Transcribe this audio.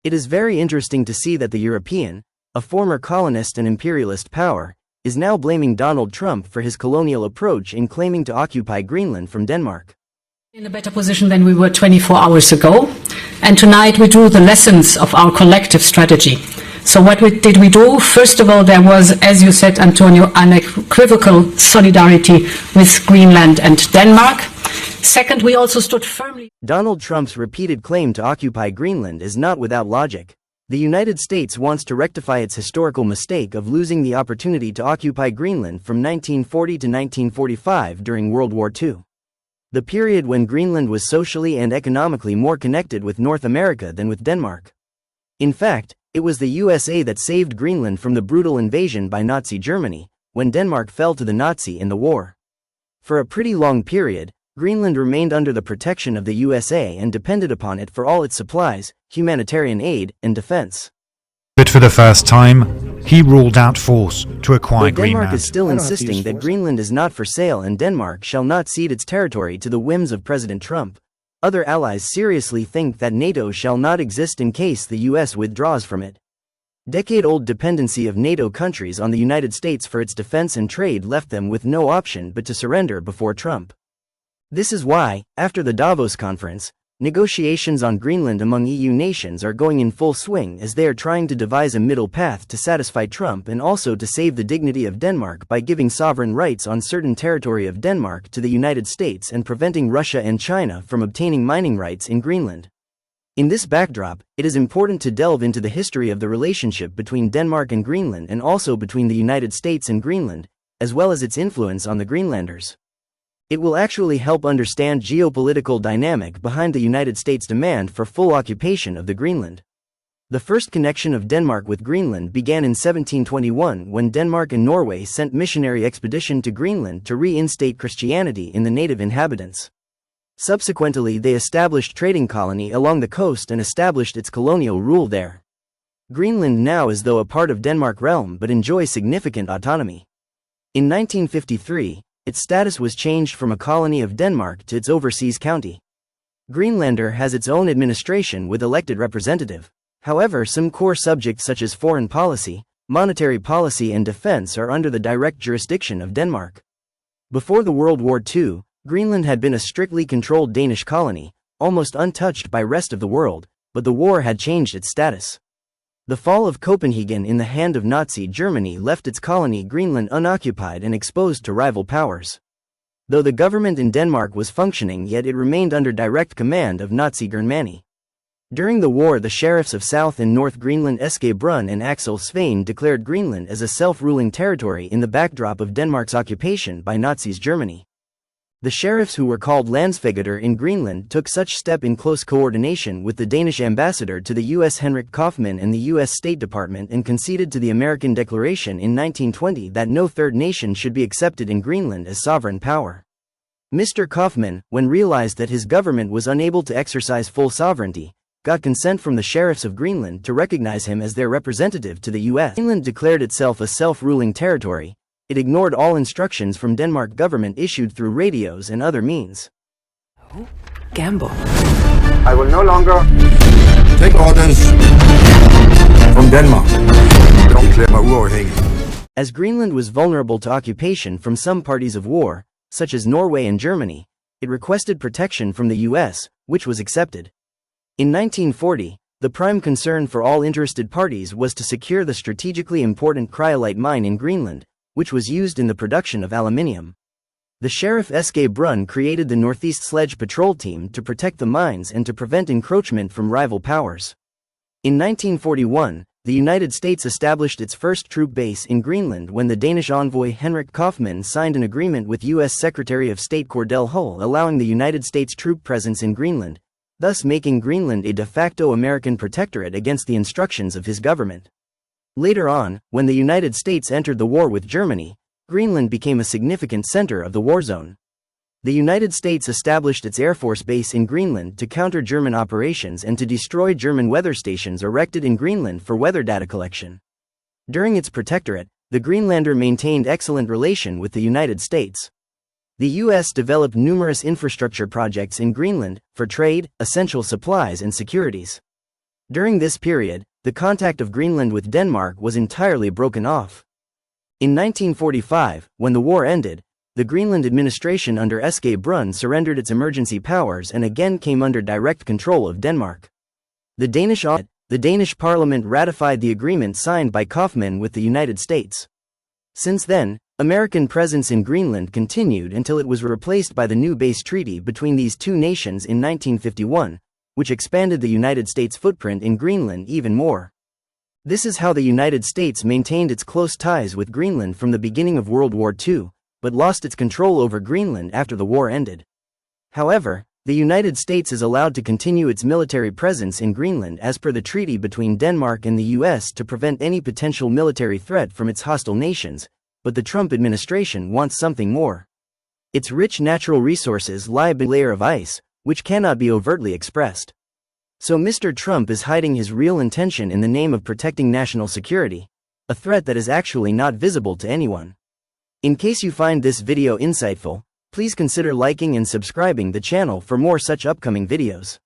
It is very interesting to see that the European, a former colonist and imperialist power, is now blaming Donald Trump for his colonial approach in claiming to occupy Greenland from Denmark. In a better position than we were 24 hours ago, and tonight we drew the lessons of our collective strategy. So what did we do? First of all, there was, as you said, Antonio, unequivocal solidarity with Greenland and Denmark. Second, we also stood firmly. Donald Trump's repeated claim to occupy Greenland is not without logic. The United States wants to rectify its historical mistake of losing the opportunity to occupy Greenland from 1940 to 1945 during World War II. The period when Greenland was socially and economically more connected with North America than with Denmark. In fact, it was the USA that saved Greenland from the brutal invasion by Nazi Germany, when Denmark fell to the Nazi in the war. For a pretty long period, Greenland remained under the protection of the USA and depended upon it for all its supplies, humanitarian aid, and defense. But for the first time, he ruled out force to acquire Denmark Greenland. is still insisting that Greenland is not for sale and Denmark shall not cede its territory to the whims of President Trump. Other allies seriously think that NATO shall not exist in case the US withdraws from it. Decade-old dependency of NATO countries on the United States for its defense and trade left them with no option but to surrender before Trump. This is why, after the Davos conference, negotiations on Greenland among EU nations are going in full swing as they are trying to devise a middle path to satisfy Trump and also to save the dignity of Denmark by giving sovereign rights on certain territory of Denmark to the United States and preventing Russia and China from obtaining mining rights in Greenland. In this backdrop, it is important to delve into the history of the relationship between Denmark and Greenland and also between the United States and Greenland, as well as its influence on the Greenlanders. It will actually help understand geopolitical dynamic behind the United States' demand for full occupation of the Greenland. The first connection of Denmark with Greenland began in 1721 when Denmark and Norway sent missionary expedition to Greenland to reinstate Christianity in the native inhabitants. Subsequently, they established trading colony along the coast and established its colonial rule there. Greenland now is though a part of Denmark realm but enjoys significant autonomy. In 1953, its status was changed from a colony of Denmark to its overseas county. Greenlander has its own administration with elected representative. However, some core subjects such as foreign policy, monetary policy and defense are under the direct jurisdiction of Denmark. Before the World War II, Greenland had been a strictly controlled Danish colony, almost untouched by rest of the world, but the war had changed its status. The fall of Copenhagen in the hand of Nazi Germany left its colony Greenland unoccupied and exposed to rival powers. Though the government in Denmark was functioning, yet it remained under direct command of Nazi Germany. During the war, the sheriffs of South and North Greenland S.K. Brun and Axel Svane declared Greenland as a self-ruling territory in the backdrop of Denmark's occupation by Nazis Germany. The sheriffs, who were called landsfægter in Greenland, took such step in close coordination with the Danish ambassador to the U.S. Henrik Kaufmann and the U.S. State Department and conceded to the American Declaration in 1920 that no third nation should be accepted in Greenland as sovereign power. Mr. Kaufmann, when realized that his government was unable to exercise full sovereignty, got consent from the sheriffs of Greenland to recognize him as their representative to the U.S. Greenland declared itself a self-ruling territory. It ignored all instructions from Denmark government issued through radios and other means. Gamble. I will no longer take orders from Denmark. Don't declare my uafhængig. As Greenland was vulnerable to occupation from some parties of war, such as Norway and Germany, it requested protection from the U.S., which was accepted. In 1940, the prime concern for all interested parties was to secure the strategically important cryolite mine in Greenland, which was used in the production of aluminium. The Sheriff S.K. Brun created the Northeast Sledge Patrol Team to protect the mines and to prevent encroachment from rival powers. In 1941, the United States established its first troop base in Greenland when the Danish envoy Henrik Kaufmann signed an agreement with U.S. Secretary of State Cordell Hull allowing the United States troop presence in Greenland, thus making Greenland a de facto American protectorate against the instructions of his government. Later on, when the United States entered the war with Germany, Greenland became a significant center of the war zone. The United States established its Air Force base in Greenland to counter German operations and to destroy German weather stations erected in Greenland for weather data collection. During its protectorate, the Greenlander maintained excellent relation with the United States. The U.S. developed numerous infrastructure projects in Greenland for trade, essential supplies and securities. During this period, the contact of Greenland with Denmark was entirely broken off. In 1945, when the war ended, the Greenland administration under Ske Brun surrendered its emergency powers and again came under direct control of Denmark. The Danish parliament ratified the agreement signed by Kaufmann with the United States. Since then, American presence in Greenland continued until it was replaced by the new base treaty between these two nations in 1951, which expanded the United States' footprint in Greenland even more. This is how the United States maintained its close ties with Greenland from the beginning of World War II, but lost its control over Greenland after the war ended. However, the United States is allowed to continue its military presence in Greenland as per the treaty between Denmark and the US to prevent any potential military threat from its hostile nations, but the Trump administration wants something more. Its rich natural resources lie below a layer of ice, which cannot be overtly expressed. So Mr. Trump is hiding his real intention in the name of protecting national security, a threat that is actually not visible to anyone. In case you find this video insightful, please consider liking and subscribing the channel for more such upcoming videos.